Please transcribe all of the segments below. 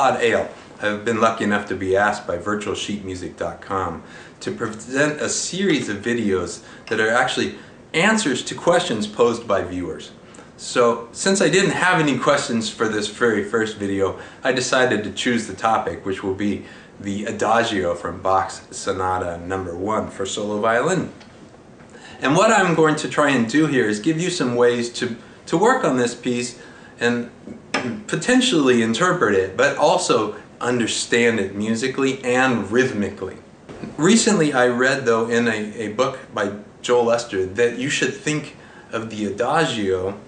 Todd Ehle. I've been lucky enough to be asked by virtualsheetmusic.com to present a series of videos that are actually answers to questions posed by viewers. So since I didn't have any questions for this very first video, I decided to choose the topic, which will be the Adagio from Bach's Sonata No. 1 for solo violin. And what I'm going to try and do here is give you some ways to work on this piece and potentially interpret it, but also understand it musically and rhythmically. Recently I read, though, in a book by Joel Lester that you should think of the Adagio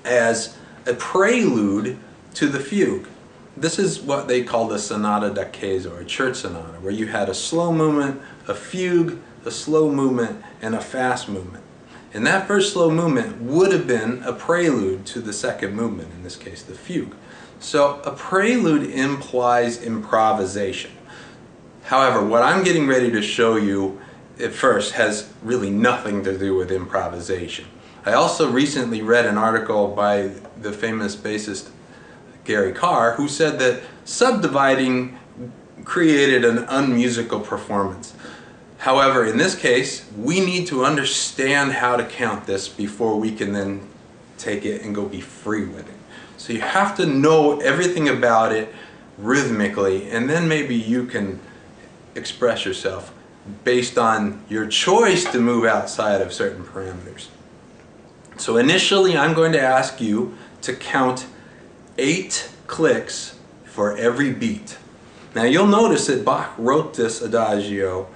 as a prelude to the fugue. This is what they call the Sonata da Chiesa, or a church sonata, where you had a slow movement, a fugue, a slow movement, and a fast movement. And that first slow movement would have been a prelude to the second movement, in this case the fugue. So a prelude implies improvisation. However, what I'm getting ready to show you at first has really nothing to do with improvisation. I also recently read an article by the famous bassist Gary Carr, who said that subdividing created an unmusical performance. However, in this case, we need to understand how to count this before we can then take it and go be free with it. So you have to know everything about it rhythmically, and then maybe you can express yourself based on your choice to move outside of certain parameters. So initially, I'm going to ask you to count 8 clicks for every beat. Now you'll notice that Bach wrote this Adagio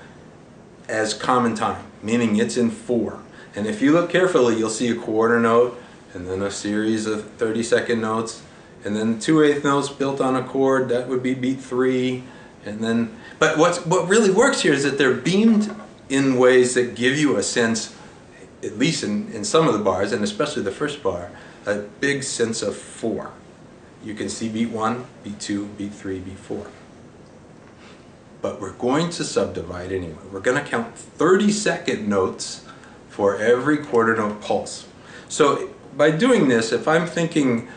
as common time, meaning it's in 4. And if you look carefully, you'll see a quarter note, and then a series of 30-second notes, and then 2/8 notes built on a chord. That would be beat 3. And then, but what really works here is that they're beamed in ways that give you a sense, at least in some of the bars, and especially the first bar, a big sense of 4. You can see beat 1, beat 2, beat 3, beat 4. But we're going to subdivide anyway. We're going to count 30-second notes for every quarter note pulse. So by doing this, if I'm thinking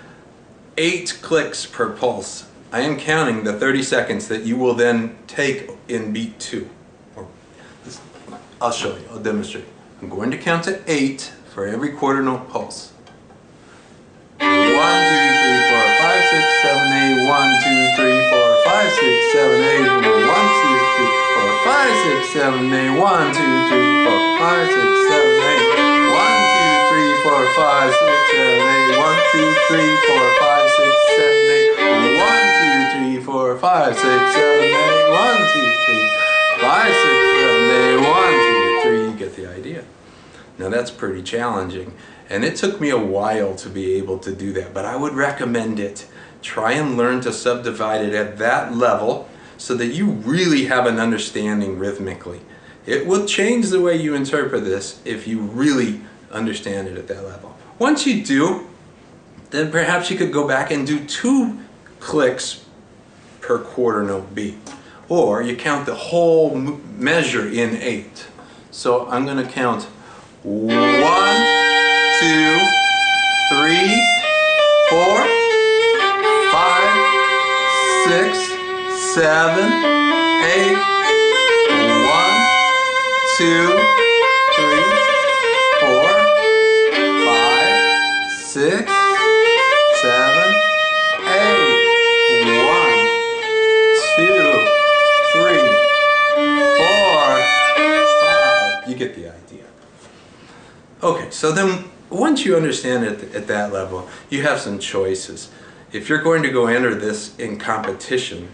8 clicks per pulse, I am counting the 30 seconds that you will then take in beat 2. I'll show you, I'll demonstrate. I'm going to count to 8 for every quarter note pulse. 1, 2, 3, 4, 5, 6, 7, 8. 1, 2, 3, 4, 5, 6, 7, 8. 1, 2, 3, 4, 5, 6, 7, 8. 1, 2, 3, 4, 5, 6, 7, 8. 1, 2, 3, 4, 5, 6, 7, 8. 1, 2, 3, 4, 5, 6, 7, 8. 1, 2, 3, 4, 5, 6, 7, 8. 1, 2, 3, 5, 6, 7, 8. 1, 2, 3. You get the idea. Now that's pretty challenging, and it took me a while to be able to do that, but I would recommend it. Try and learn to subdivide it at that level so that you really have an understanding rhythmically. It will change the way you interpret this if you really understand it at that level. Once you do, then perhaps you could go back and do 2 clicks per quarter note beat. Or you count the whole measure in 8. So I'm going to count 1, 2, 3, 4, 5, 6, 7, 8. 1, 2, 3, 4, 5, 6, 7, 8. 1, 2, 3, 4, 5. You get the idea. Okay, so then once you understand it at that level, you have some choices. If you're going to go enter this in competition,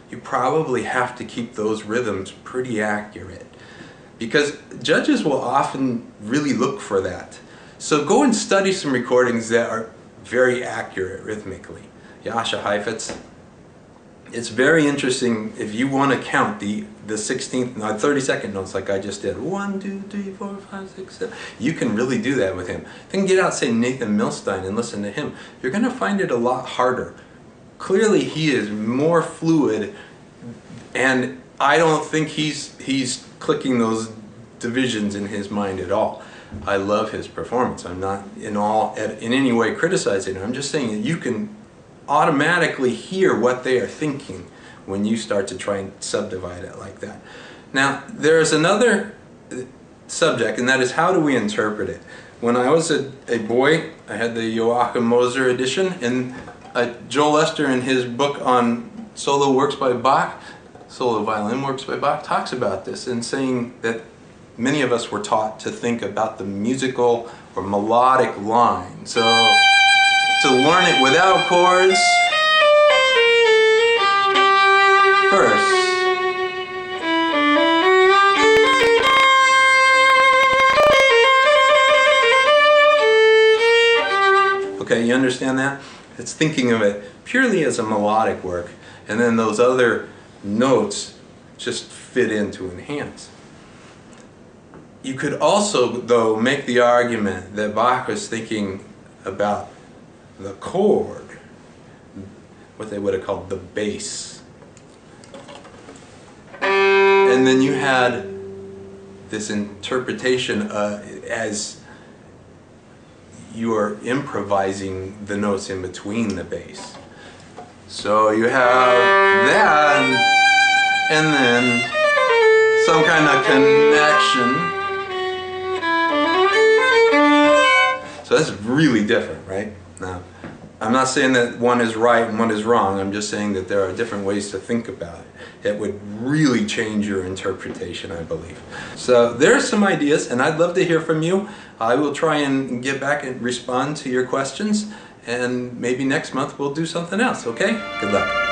you probably have to keep those rhythms pretty accurate, because judges will often really look for that. So go and study some recordings that are very accurate rhythmically. Jascha Heifetz. It's very interesting if you want to count the 16th, 30-second notes like I just did. 1, 2, 3, 4, 5, 6, 7. You can really do that with him. Then get out, say, Nathan Milstein and listen to him. You're going to find it a lot harder. Clearly he is more fluid, and I don't think he's clicking those divisions in his mind at all. I love his performance. I'm not in any way criticizing him. I'm just saying that you can automatically hear what they are thinking when you start to try and subdivide it like that. Now, there's another subject, and that is how do we interpret it? When I was a boy, I had the Joachim Moser edition, and Joel Lester in his book on solo works by Bach, solo violin works by Bach, talks about this and saying that many of us were taught to think about the musical or melodic line. So to learn it without chords first. Okay, you understand that? It's thinking of it purely as a melodic work, and then those other notes just fit in to enhance. You could also, though, make the argument that Bach was thinking about the chord, what they would have called the bass. And then you had this interpretation as you are improvising the notes in between the bass. So you have that, and then some kind of connection. So that's really different, right? Now, I'm not saying that one is right and one is wrong. I'm just saying that there are different ways to think about it. It would really change your interpretation, I believe. So there's some ideas, and I'd love to hear from you. I will try and get back and respond to your questions, and maybe next month we'll do something else, okay? Good luck.